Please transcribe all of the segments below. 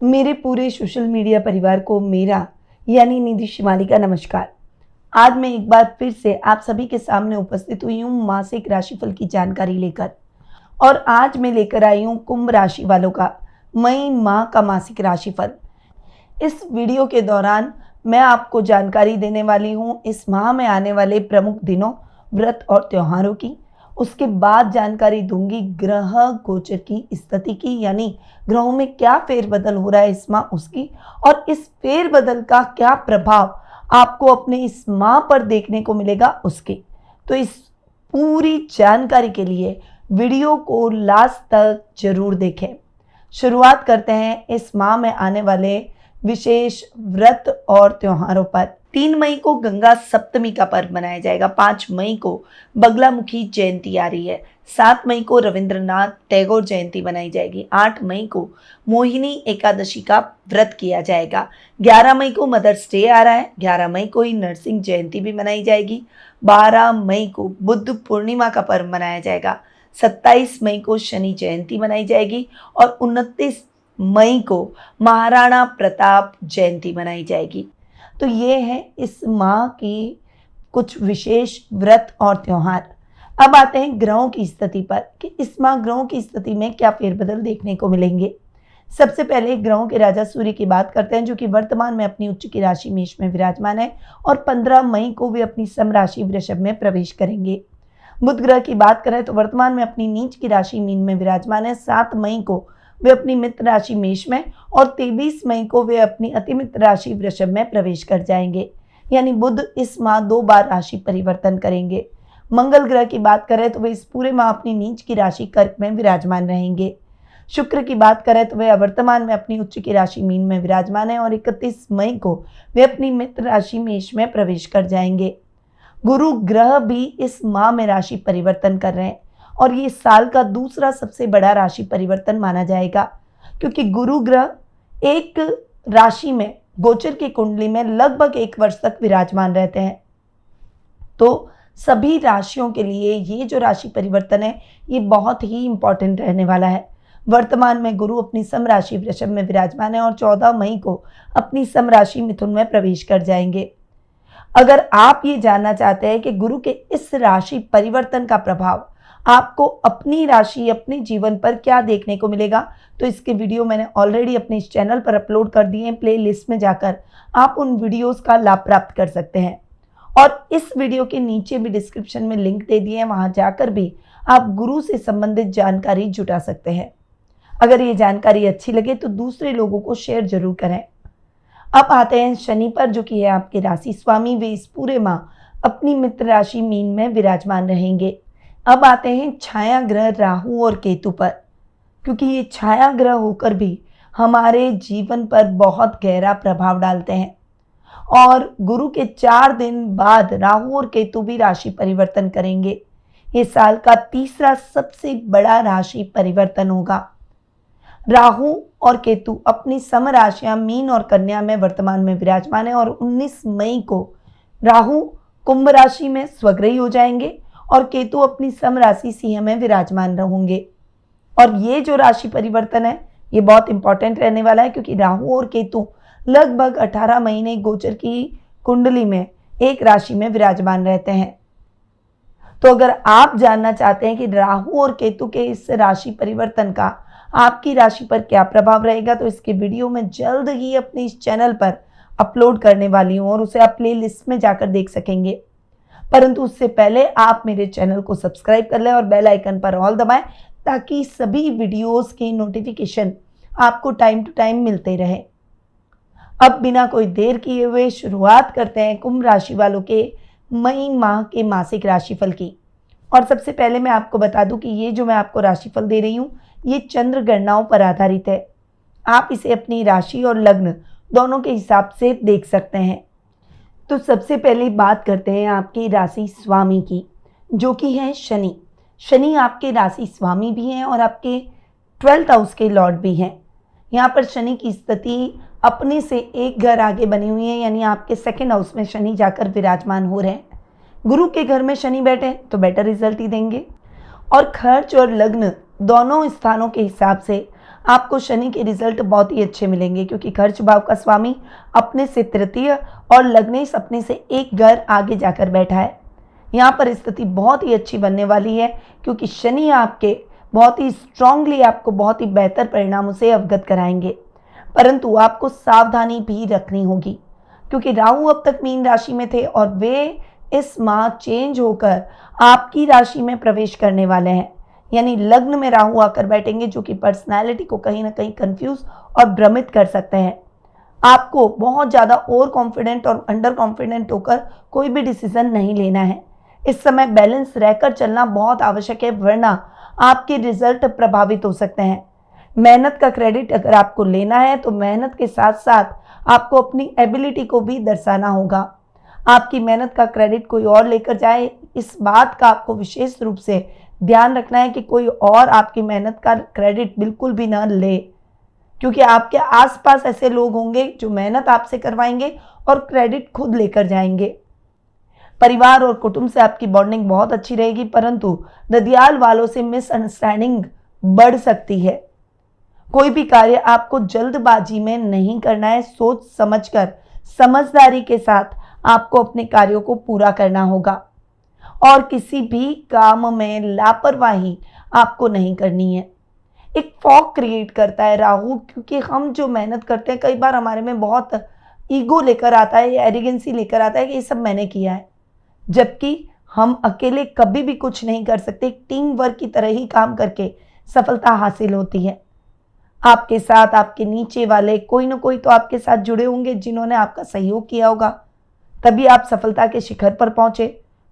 मेरे पूरे social media परिवार को मेरा यानी निधि शिमाली का नमस्कार। आज मैं एक बार फिर से आप सभी के सामने उपस्थित हुई हूँ मासिक राशिफल की जानकारी लेकर। और आज मैं लेकर आई हूँ कुंभ राशि वालों का मई माह का मासिक राशिफल। इस वीडियो के दौरान मैं आपको जानकारी देने वाली हूँ इस माह में आने वाले प्रमुख दिनों, व्रत और त्योहारों की। उसके बाद जानकारी दूंगी ग्रह गोचर की स्थिति की, यानी ग्रहों में क्या फेरबदल हो रहा है इस माह उसकी, और इस फेरबदल का क्या प्रभाव आपको अपने इस माह पर देखने को मिलेगा उसके। तो इस पूरी जानकारी के लिए वीडियो को लास्ट तक जरूर देखें। शुरुआत करते हैं इस माह में आने वाले विशेष व्रत और त्योहारों पर। 3 मई को गंगा सप्तमी का पर्व मनाया जाएगा। 5 मई को बगलामुखी जयंती आ रही है। 7 मई को रविंद्रनाथ टैगोर जयंती मनाई जाएगी। 8 मई को मोहिनी एकादशी का व्रत किया जाएगा। 11 मई को मदर्स डे आ रहा है। 11 मई को ही नरसिंह जयंती भी मनाई जाएगी। 12 मई को बुद्ध पूर्णिमा का पर्व मनाया जाएगा। 27 मई को शनि जयंती मनाई जाएगी और 29 मई को महाराणा प्रताप जयंती मनाई जाएगी। तो ये है इस माह की कुछ विशेष व्रत और त्योहार। अब आते हैं ग्रहों की स्थिति पर कि इस माह ग्रहों की स्थिति में क्या फेरबदल देखने को मिलेंगे। सबसे पहले ग्रहों के राजा सूर्य की बात करते हैं, जो कि वर्तमान में अपनी उच्च की राशि मेष में विराजमान है और 15 मई को वे अपनी सम राशि वृषभ में प्रवेश करेंगे। बुध ग्रह की बात करें तो वर्तमान में अपनी नीच की राशि मीन में विराजमान है। 7 मई को वे अपनी मित्र राशि मेष में और 23 मई को वे अपनी अति मित्र राशि वृषभ में प्रवेश कर जाएंगे। यानी बुध इस माह 2 बार राशि परिवर्तन करेंगे। मंगल ग्रह की बात करें तो वे इस पूरे माह अपनी नीच की राशि कर्क में विराजमान रहेंगे। शुक्र की बात करें तो वे वर्तमान में अपनी उच्च की राशि मीन में विराजमान है और 31 मई को वे अपनी मित्र राशि मेष में प्रवेश कर जाएंगे। गुरु ग्रह भी इस माह में राशि परिवर्तन कर रहे हैं और ये साल का दूसरा सबसे बड़ा राशि परिवर्तन माना जाएगा, क्योंकि गुरु ग्रह एक राशि में गोचर की कुंडली में लगभग 1 वर्ष तक विराजमान रहते हैं। तो सभी राशियों के लिए ये जो राशि परिवर्तन है ये बहुत ही इंपॉर्टेंट रहने वाला है। वर्तमान में गुरु अपनी सम राशि वृषभ में विराजमान है और 14 मई को अपनी सम राशि मिथुन में प्रवेश कर जाएंगे। अगर आप ये जानना चाहते हैं कि गुरु के इस राशि परिवर्तन का प्रभाव आपको अपनी राशि अपने जीवन पर क्या देखने को मिलेगा, तो इसके वीडियो मैंने ऑलरेडी अपने इस चैनल पर अपलोड कर दिए हैं। प्ले लिस्ट में जाकर आप उन वीडियोस का लाभ प्राप्त कर सकते हैं और इस वीडियो के नीचे भी डिस्क्रिप्शन में लिंक दे दिए हैं, वहां जाकर भी आप गुरु से संबंधित जानकारी जुटा सकते हैं। अगर ये जानकारी अच्छी लगे तो दूसरे लोगों को शेयर जरूर करें। अब आते हैं शनि पर, जो कि है आपके राशि स्वामी। वे इस पूरे माह अपनी मित्र राशि मीन में विराजमान रहेंगे। अब आते हैं छाया ग्रह राहु और केतु पर, क्योंकि ये छाया ग्रह होकर भी हमारे जीवन पर बहुत गहरा प्रभाव डालते हैं और गुरु के 4 दिन बाद राहु और केतु भी राशि परिवर्तन करेंगे। ये साल का तीसरा सबसे बड़ा राशि परिवर्तन होगा। राहु और केतु अपनी सम राशियां मीन और कन्या में वर्तमान में विराजमान है और 19 मई को राहु कुंभ राशि में स्वग्रही हो जाएंगे और केतु अपनी सम राशि सिंह में विराजमान रहेंगे। और ये जो राशि परिवर्तन है ये बहुत इंपॉर्टेंट रहने वाला है, क्योंकि राहु और केतु लगभग 18 महीने गोचर की कुंडली में एक राशि में विराजमान रहते हैं। तो अगर आप जानना चाहते हैं कि राहु और केतु के इस राशि परिवर्तन का आपकी राशि पर क्या प्रभाव रहेगा, तो इसके वीडियो में जल्द ही अपने इस चैनल पर अपलोड करने वाली हूँ और उसे आप प्ले लिस्ट में जाकर देख सकेंगे। परंतु उससे पहले आप मेरे चैनल को सब्सक्राइब कर लें और बेल आइकन पर ऑल दबाएं, ताकि सभी वीडियोस की नोटिफिकेशन आपको टाइम टू टाइम मिलते रहे। अब बिना कोई देर किए हुए शुरुआत करते हैं कुंभ राशि वालों के मई माह के मासिक राशिफल की। और सबसे पहले मैं आपको बता दूं कि ये जो मैं आपको राशिफल दे रही हूँ ये चंद्र गणनाओं पर आधारित है। आप इसे अपनी राशि और लग्न दोनों के हिसाब से देख सकते हैं। तो सबसे पहले बात करते हैं आपकी राशि स्वामी की, जो कि है शनि। शनि आपके राशि स्वामी भी हैं और आपके 12th हाउस के लॉर्ड भी हैं। यहाँ पर शनि की स्थिति अपने से एक घर आगे बनी हुई है, यानी आपके 2nd हाउस में शनि जाकर विराजमान हो रहे हैं। गुरु के घर में शनि बैठे तो बेटर रिजल्ट ही देंगे और खर्च और लग्न दोनों स्थानों के हिसाब से आपको शनि के रिजल्ट बहुत ही अच्छे मिलेंगे, क्योंकि खर्च भाव का स्वामी अपने से तृतीय और लग्नेश अपने से एक घर आगे जाकर बैठा है। यहाँ पर स्थिति बहुत ही अच्छी बनने वाली है, क्योंकि शनि आपके बहुत ही स्ट्रांगली आपको बहुत ही बेहतर परिणामों से अवगत कराएंगे। परंतु आपको सावधानी भी रखनी होगी, क्योंकि राहु अब तक मीन राशि में थे और वे इस माह चेंज होकर आपकी राशि में प्रवेश करने वाले हैं। यानी लग्न में राहु आकर बैठेंगे, जो कि पर्सनैलिटी को कहीं ना कहीं कंफ्यूज और भ्रमित कर सकते हैं। आपको बहुत ज़्यादा ओवर कॉन्फिडेंट और अंडर कॉन्फिडेंट होकर कोई भी डिसीजन नहीं लेना है। इस समय बैलेंस रहकर चलना बहुत आवश्यक है, वरना आपके रिजल्ट प्रभावित हो सकते हैं। मेहनत का क्रेडिट अगर आपको लेना है तो मेहनत के साथ साथ आपको अपनी एबिलिटी को भी दर्शाना होगा। आपकी मेहनत का क्रेडिट कोई और लेकर जाए, इस बात का आपको विशेष रूप से ध्यान रखना है कि कोई और आपकी मेहनत का क्रेडिट बिल्कुल भी ना ले, क्योंकि आपके आसपास ऐसे लोग होंगे जो मेहनत आपसे करवाएंगे और क्रेडिट खुद लेकर जाएंगे। परिवार और कुटुंब से आपकी बॉन्डिंग बहुत अच्छी रहेगी, परंतु ददियाल वालों से मिसअंडरस्टैंडिंग बढ़ सकती है। कोई भी कार्य आपको जल्दबाजी में नहीं करना है, सोच समझकर समझदारी के साथ आपको अपने कार्यों को पूरा करना होगा और किसी भी काम में लापरवाही आपको नहीं करनी है। एक फॉग क्रिएट करता है राहु, क्योंकि हम जो मेहनत करते हैं कई बार हमारे में बहुत ईगो लेकर आता है या एरोगेंसी लेकर आता है कि ये सब मैंने किया है, जबकि हम अकेले कभी भी कुछ नहीं कर सकते। टीम वर्क की तरह ही काम करके सफलता हासिल होती है। आपके साथ आपके नीचे वाले कोई ना कोई तो आपके साथ जुड़े होंगे जिन्होंने आपका सहयोग किया होगा, तभी आप सफलता के शिखर पर पहुंचे।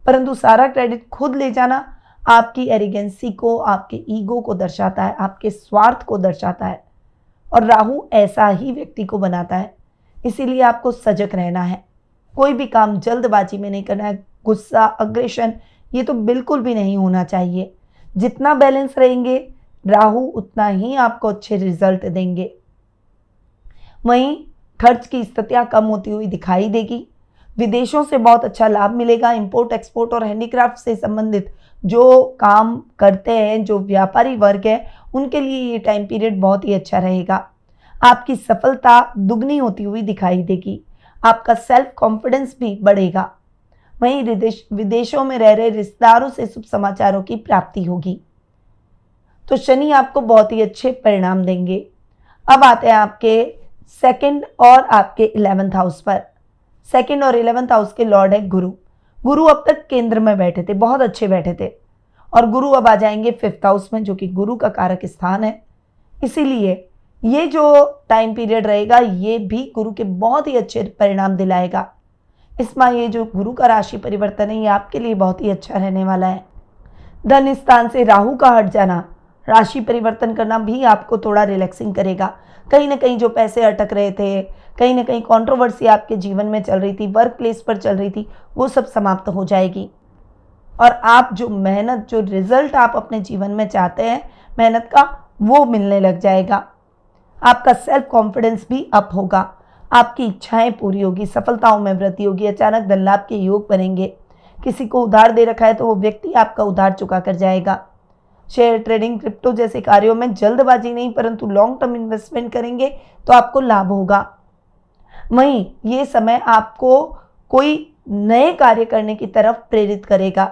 परंतु सारा क्रेडिट खुद ले जाना आपकी एरोगेंसी को, आपके ईगो को दर्शाता है, आपके स्वार्थ को दर्शाता है, और राहु ऐसा ही व्यक्ति को बनाता है। इसीलिए आपको सजग रहना है। कोई भी काम जल्दबाजी में नहीं करना है। गुस्सा, अग्रेशन, ये तो बिल्कुल भी नहीं होना चाहिए। जितना बैलेंस रहेंगे राहु उतना ही आपको अच्छे रिजल्ट देंगे। वहीं खर्च की स्थितियां कम होती हुई दिखाई देगी। विदेशों से बहुत अच्छा लाभ मिलेगा। इंपोर्ट एक्सपोर्ट और हैंडीक्राफ्ट से संबंधित जो काम करते हैं, जो व्यापारी वर्ग है, उनके लिए ये टाइम पीरियड बहुत ही अच्छा रहेगा। आपकी सफलता दुगनी होती हुई दिखाई देगी। आपका सेल्फ कॉन्फिडेंस भी बढ़ेगा। वहीं विदेशों में रह रहे रिश्तेदारों से शुभ समाचारों की प्राप्ति होगी। तो शनि आपको बहुत ही अच्छे परिणाम देंगे। अब आते हैं आपके सेकंड और आपके 11th हाउस पर। सेकंड और 11th हाउस के लॉर्ड है गुरु। गुरु अब तक केंद्र में बैठे थे, बहुत अच्छे बैठे थे, और गुरु अब आ जाएंगे 5th हाउस में, जो कि गुरु का कारक स्थान है। इसीलिए ये जो टाइम पीरियड रहेगा ये भी गुरु के बहुत ही अच्छे परिणाम दिलाएगा। इस माह ये जो गुरु का राशि परिवर्तन है ये आपके लिए बहुत ही अच्छा रहने वाला है। धन स्थान से राहु का हट जाना, राशि परिवर्तन करना भी आपको थोड़ा रिलैक्सिंग करेगा। कहीं ना कहीं जो पैसे अटक रहे थे, कहीं ना कहीं कंट्रोवर्सी आपके जीवन में चल रही थी, वर्क प्लेस पर चल रही थी, वो सब समाप्त हो जाएगी। और आप जो मेहनत, जो रिजल्ट आप अपने जीवन में चाहते हैं मेहनत का, वो मिलने लग जाएगा। आपका सेल्फ कॉन्फिडेंस भी अप होगा। आपकी इच्छाएं पूरी होगी, सफलताओं में वृद्धि होगी, अचानक धन लाभ के योग बनेंगे। किसी को उधार दे रखा है तो वो व्यक्ति आपका उधार चुका कर जाएगा। शेयर ट्रेडिंग, क्रिप्टो जैसे कार्यों में जल्दबाजी नहीं परंतु लॉन्ग टर्म इन्वेस्टमेंट करेंगे तो आपको लाभ होगा। वहीं ये समय आपको कोई नए कार्य करने की तरफ प्रेरित करेगा।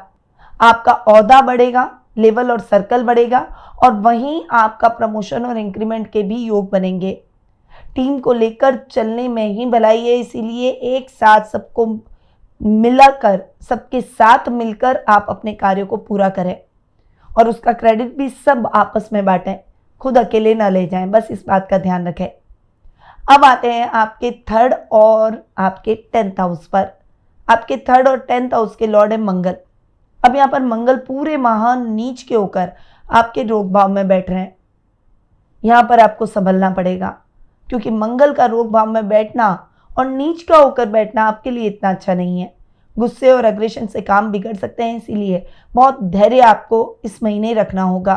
आपका ओहदा बढ़ेगा, लेवल और सर्कल बढ़ेगा, और वहीं आपका प्रमोशन और इंक्रीमेंट के भी योग बनेंगे। टीम को लेकर चलने में ही भलाई है, इसीलिए एक साथ सबको मिलाकर, सबके साथ मिलकर आप अपने कार्यों को पूरा करें और उसका क्रेडिट भी सब आपस में बांटें, खुद अकेले ना ले जाएं, बस इस बात का ध्यान रखें। अब आते हैं आपके 3rd और आपके 10th हाउस पर। आपके 3rd और 10th हाउस के लॉर्ड है मंगल। अब यहाँ पर मंगल पूरे माह नीच के होकर आपके रोग भाव में बैठ रहे हैं। यहाँ पर आपको संभलना पड़ेगा, क्योंकि मंगल का रोग भाव में बैठना और नीच का होकर बैठना आपके लिए इतना अच्छा नहीं है। गुस्से और अग्रेशन से काम बिगड़ सकते हैं, इसीलिए बहुत धैर्य आपको इस महीने रखना होगा।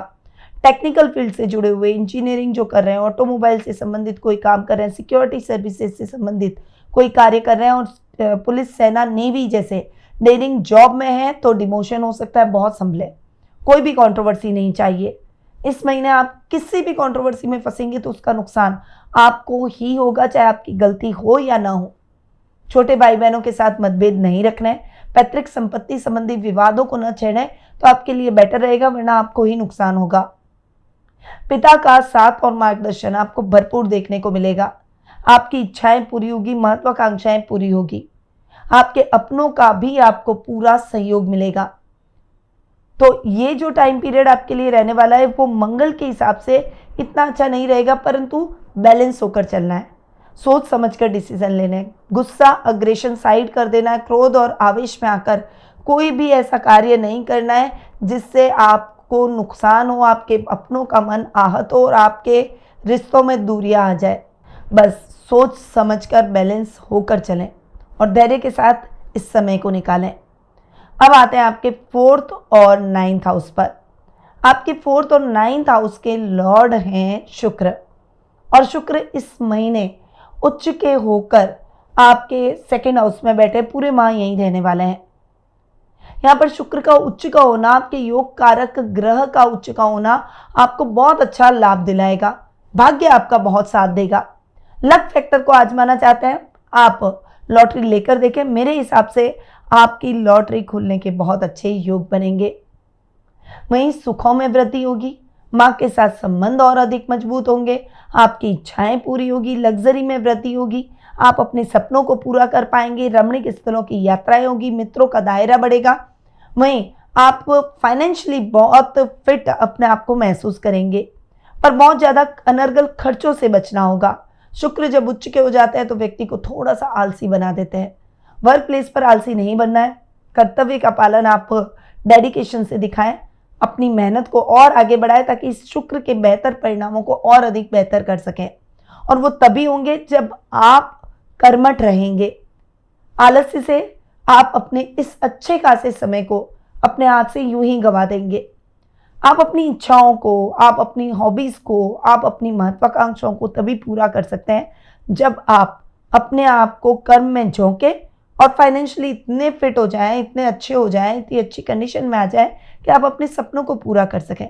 टेक्निकल फील्ड से जुड़े हुए, इंजीनियरिंग जो कर रहे हैं, ऑटोमोबाइल से संबंधित कोई काम कर रहे हैं, सिक्योरिटी सर्विसेज से संबंधित कोई कार्य कर रहे हैं, और पुलिस, सेना, नेवी जैसे डेयरिंग जॉब में है तो डिमोशन हो सकता है, बहुत संभले। कोई भी कंट्रोवर्सी नहीं चाहिए। इस महीने आप किसी भी कंट्रोवर्सी में फंसेंगे तो उसका नुकसान आपको ही होगा, चाहे आपकी गलती हो या ना हो। छोटे भाई बहनों के साथ मतभेद नहीं रखना है। पैतृक संपत्ति संबंधी विवादों को न छेड़ें तो आपके लिए बेटर रहेगा, वरना आपको ही नुकसान होगा। पिता का साथ और मार्गदर्शन आपको भरपूर देखने को मिलेगा। आपकी इच्छाएं पूरी होगी, महत्वाकांक्षाएं पूरी होगी। आपके अपनों का भी आपको पूरा सहयोग मिलेगा। तो ये जो टाइम पीरियड आपके लिए रहने वाला है वो मंगल के हिसाब से इतना अच्छा नहीं रहेगा, परंतु बैलेंस होकर चलना है। सोच समझकर डिसीजन लेने हैं। गुस्सा, अग्रेशन साइड कर देना है। क्रोध और आवेश में आकर कोई भी ऐसा कार्य नहीं करना है जिससे आपको नुकसान हो, आपके अपनों का मन आहत हो और आपके रिश्तों में दूरियां आ जाए। बस सोच समझकर बैलेंस होकर चलें और धैर्य के साथ इस समय को निकालें। अब आते हैं आपके 4th और 9th हाउस पर। आपके 4th और 9th हाउस के लॉर्ड हैं शुक्र, और शुक्र इस महीने उच्च के होकर आपके 2nd हाउस में बैठे पूरे माह यहीं रहने वाले हैं। यहाँ पर शुक्र का उच्च का होना, आपके योग कारक ग्रह का उच्च का होना आपको बहुत अच्छा लाभ दिलाएगा। भाग्य आपका बहुत साथ देगा। लक फैक्टर को आजमाना चाहते हैं, आप लॉटरी लेकर देखें। मेरे हिसाब से आपकी लॉटरी खुलने के बहुत अच्छे योग बनेंगे। वहीं सुखों में वृद्धि होगी। माँ के साथ संबंध और अधिक मजबूत होंगे। आपकी इच्छाएं पूरी होगी। लग्जरी में वृद्धि होगी। आप अपने सपनों को पूरा कर पाएंगे। रमणीक स्थलों की यात्राएं होगी। मित्रों का दायरा बढ़ेगा। वहीं आप फाइनेंशियली बहुत फिट अपने आप को महसूस करेंगे, पर बहुत ज़्यादा अनर्गल खर्चों से बचना होगा। शुक्र जब उच्च के हो जाते हैं तो व्यक्ति को थोड़ा सा आलसी बना देते हैं। वर्क प्लेस पर आलसी नहीं बनना है। कर्तव्य का पालन आप डेडिकेशन से दिखाएं। अपनी मेहनत को और आगे बढ़ाएं ताकि इस शुक्र के बेहतर परिणामों को और अधिक बेहतर कर सकें, और वो तभी होंगे जब आप कर्मठ रहेंगे। आलस्य से आप अपने इस अच्छे खासे समय को अपने हाथ से यूं ही गंवा देंगे। आप अपनी इच्छाओं को, आप अपनी हॉबीज को, आप अपनी महत्वाकांक्षाओं को तभी पूरा कर सकते हैं जब आप अपने आप को कर्म में झोंके और फाइनेंशियली इतने फिट हो जाएं, इतने अच्छे हो जाएं, इतनी अच्छी कंडीशन में आ जाएं कि आप अपने सपनों को पूरा कर सकें।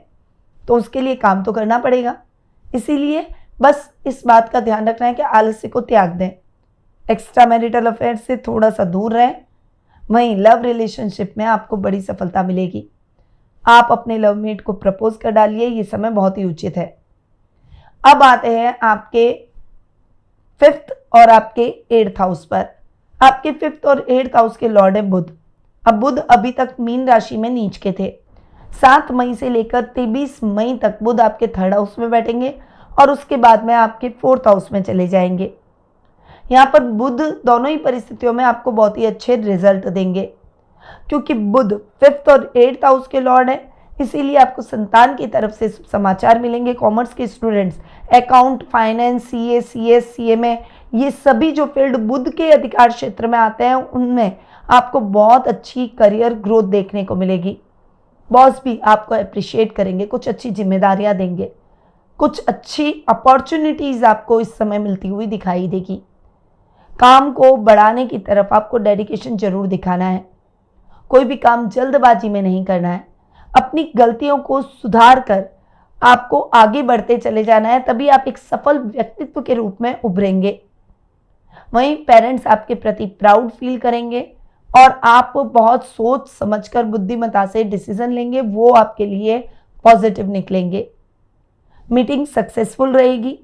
तो उसके लिए काम तो करना पड़ेगा। इसीलिए बस इस बात का ध्यान रखना है कि आलस्य को त्याग दें। एक्स्ट्रा मैरिटल अफेयर से थोड़ा सा दूर रहें। वहीं लव रिलेशनशिप में आपको बड़ी सफलता मिलेगी। आप अपने लवमेट को प्रपोज कर डालिए, ये समय बहुत ही उचित है। अब आते हैं आपके 5th और आपके 8th हाउस पर। आपके 5th और 8th हाउस के लॉर्ड है बुध। अब बुध अभी तक मीन राशि में नीच के थे। 7 मई से लेकर 23 मई तक बुध आपके 3rd हाउस में बैठेंगे और उसके बाद में आपके 4th हाउस में चले जाएंगे। यहाँ पर बुध दोनों ही परिस्थितियों में आपको बहुत ही अच्छे रिजल्ट देंगे, क्योंकि बुध 5th और 8th हाउस के लॉर्ड है। इसीलिए आपको संतान की तरफ से समाचार मिलेंगे। कॉमर्स के students, account, finance, CA, CS, CMA, ये सभी जो फील्ड बुध के अधिकार क्षेत्र में आते हैं उनमें आपको बहुत अच्छी करियर ग्रोथ देखने को मिलेगी। बॉस भी आपको अप्रिशिएट करेंगे, कुछ अच्छी जिम्मेदारियां देंगे, कुछ अच्छी अपॉर्चुनिटीज आपको इस समय मिलती हुई दिखाई देगी। काम को बढ़ाने की तरफ आपको डेडिकेशन जरूर दिखाना है। कोई भी काम जल्दबाजी में नहीं करना है। अपनी गलतियों को सुधार कर आपको आगे बढ़ते चले जाना है, तभी आप एक सफल व्यक्तित्व के रूप में उभरेंगे। वहीं पेरेंट्स आपके प्रति प्राउड फील करेंगे और आप बहुत सोच समझकर बुद्धिमत्ता से डिसीजन लेंगे, वो आपके लिए पॉजिटिव निकलेंगे। मीटिंग सक्सेसफुल रहेगी।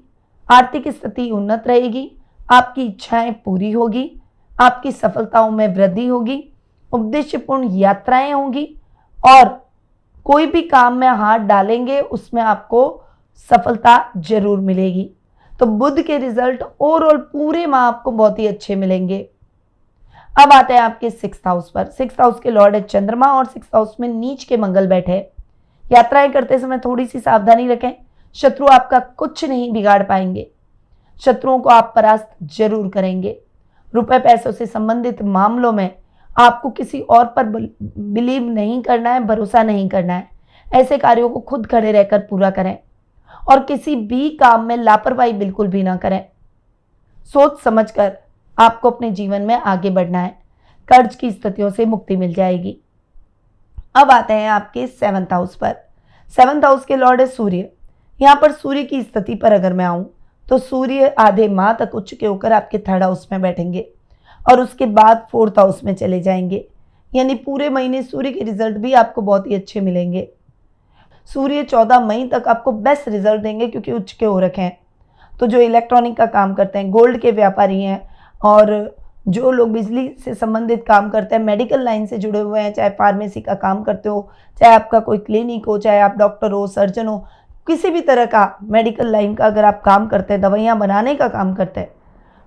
आर्थिक स्थिति उन्नत रहेगी। आपकी इच्छाएं पूरी होगी। आपकी सफलताओं में वृद्धि होगी। उद्देश्यपूर्ण यात्राएं होंगी और कोई भी काम में हाथ डालेंगे उसमें आपको सफलता जरूर मिलेगी। तो बुध के रिजल्ट ओवरऑल पूरे माह आपको बहुत ही अच्छे मिलेंगे। अब आते हैं आपके 6th हाउस पर। 6th हाउस के लॉर्ड है चंद्रमा और 6th हाउस में नीच के मंगल बैठे। यात्राएं करते समय थोड़ी सी सावधानी रखें। शत्रु आपका कुछ नहीं बिगाड़ पाएंगे। शत्रुओं को आप परास्त जरूर करेंगे। रुपए पैसों से संबंधित मामलों में आपको किसी और पर बिलीव नहीं करना है, भरोसा नहीं करना है। ऐसे कार्यों को खुद खड़े रहकर पूरा करें और किसी भी काम में लापरवाही बिल्कुल भी ना करें। सोच समझकर आपको अपने जीवन में आगे बढ़ना है। कर्ज की स्थितियों से मुक्ति मिल जाएगी। अब आते हैं आपके 7th हाउस पर। 7th हाउस के लॉर्ड है सूर्य। यहाँ पर सूर्य की स्थिति पर अगर मैं आऊँ तो सूर्य आधे माह तक उच्च के होकर आपके 3rd हाउस में बैठेंगे और उसके बाद 4th हाउस में चले जाएंगे। यानी पूरे महीने सूर्य के रिजल्ट भी आपको बहुत ही अच्छे मिलेंगे। सूर्य 14 मई तक आपको बेस्ट रिजल्ट देंगे क्योंकि उच्च के हो रखे हैं। तो जो इलेक्ट्रॉनिक का काम करते हैं, गोल्ड के व्यापारी हैं और जो लोग बिजली से संबंधित काम करते हैं, मेडिकल लाइन से जुड़े हुए हैं, चाहे फार्मेसी का काम करते हो, चाहे आपका कोई क्लिनिक हो, चाहे आप डॉक्टर हो, सर्जन हो, किसी भी तरह का मेडिकल लाइन का अगर आप काम करते हैं, दवाइयाँ बनाने का काम करते हैं,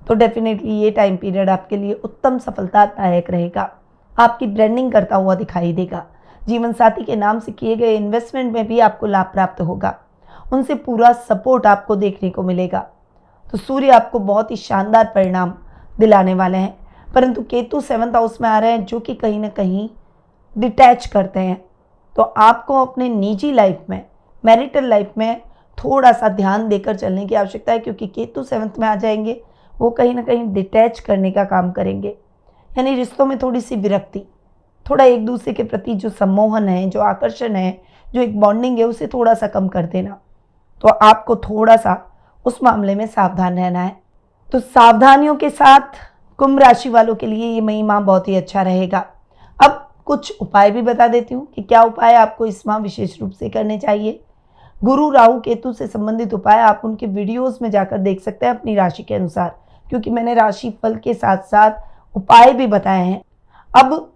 तो डेफिनेटली ये टाइम पीरियड आपके लिए उत्तम सफलतादायक रहेगा। आपकी ब्रांडिंग करता हुआ दिखाई देगा। जीवन साथी के नाम से किए गए इन्वेस्टमेंट में भी आपको लाभ प्राप्त होगा। उनसे पूरा सपोर्ट आपको देखने को मिलेगा। तो सूर्य आपको बहुत ही शानदार परिणाम दिलाने वाले हैं। परंतु केतु 7th हाउस में आ रहे हैं जो कि कहीं ना कहीं डिटैच करते हैं। तो आपको अपने निजी लाइफ में, मैरिटल लाइफ में थोड़ा सा ध्यान देकर चलने की आवश्यकता है, क्योंकि केतु 7th में आ जाएंगे, वो कहीं ना कहीं डिटैच करने का काम करेंगे। यानी रिश्तों में थोड़ी सी विरक्ति, थोड़ा एक दूसरे के प्रति जो सम्मोहन है, जो आकर्षण है, जो एक बॉन्डिंग है, उसे थोड़ा सा कम कर देना। तो आपको थोड़ा सा उस मामले में सावधान रहना है। तो सावधानियों के साथ कुंभ राशि वालों के लिए ये मई माह बहुत ही अच्छा रहेगा। अब कुछ उपाय भी बता देती हूँ कि क्या उपाय आपको इस माह विशेष रूप से करने चाहिए। गुरु राहु केतु से संबंधित उपाय आप उनके वीडियोस में जाकर देख सकते हैं अपनी राशि के अनुसार, क्योंकि मैंने राशि फल के साथ साथ उपाय भी बताए हैं। अब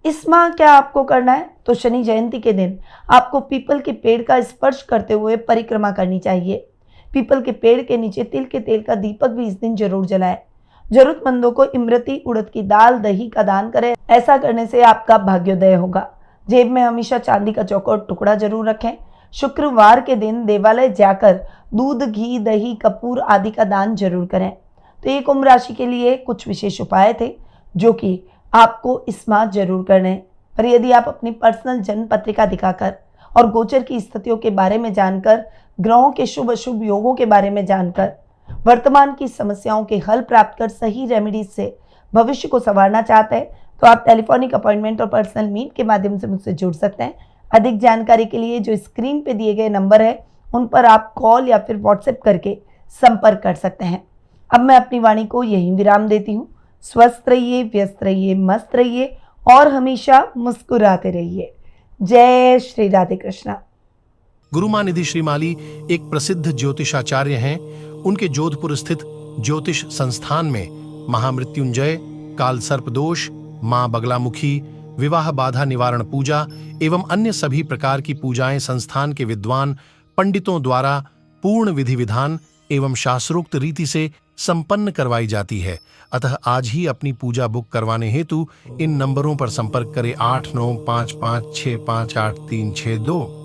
इस माह क्या आपको करना है, तो शनि जयंती के दिन आपको पीपल के पेड़ का स्पर्श करते हुए परिक्रमा करनी चाहिए। पीपल के पेड़ के नीचे तिल के तेल का दीपक भी इस दिन जरूर जलाएं। जरूरतमंदों को इमरती, उड़द की दाल, दही का दान करें। ऐसा करने से आपका भाग्योदय होगा। जेब में हमेशा चांदी का चौकोर टुकड़ा जरूर रखें। शुक्रवार के दिन देवालय जाकर दूध, घी, दही, कपूर आदि का दान जरूर करें। तो ये कुंभ राशि के लिए कुछ विशेष उपाय थे जो कि आपको इस माह जरूर करने हैं। पर यदि आप अपनी पर्सनल जन्म पत्रिका दिखाकर और गोचर की स्थितियों के बारे में जानकर, ग्रहों के शुभ अशुभ योगों के बारे में जानकर, वर्तमान की समस्याओं के हल प्राप्त कर सही रेमेडीज से भविष्य को संवारना चाहते हैं, तो आप टेलीफोनिक अपॉइंटमेंट और पर्सनल मीट के माध्यम से मुझसे जुड़ सकते हैं। अधिक जानकारी के लिए जो स्क्रीन पे दिए गए नंबर है उन पर आप कॉल या फिर व्हाट्सएप करके संपर्क कर सकते हैं। अब मैं अपनी वाणी को यहीं विराम देती हूँ। स्वस्थ रहिए, व्यस्त रहिए, मस्त रहिए और हमेशा मुस्कुराते रहिए। जय श्री राधे कृष्णा। गुरु मां निधि श्रीमाली एक प्रसिद्ध ज्योतिषाचार्य हैं। उनके जोधपुर स्थित ज्योतिष संस्थान में महामृत्युंजय, काल सर्प दोष, मां बगलामुखी, विवाह बाधा निवारण पूजा एवं अन्य सभी प्रकार की पूजाएं संस्थान के विद्वान पंडितों द्वारा पूर्ण विधि विधान एवं शास्त्रोक्त रीति से संपन्न करवाई जाती है। अतः आज ही अपनी पूजा बुक करवाने हेतु इन नंबरों पर संपर्क करें 8955658362।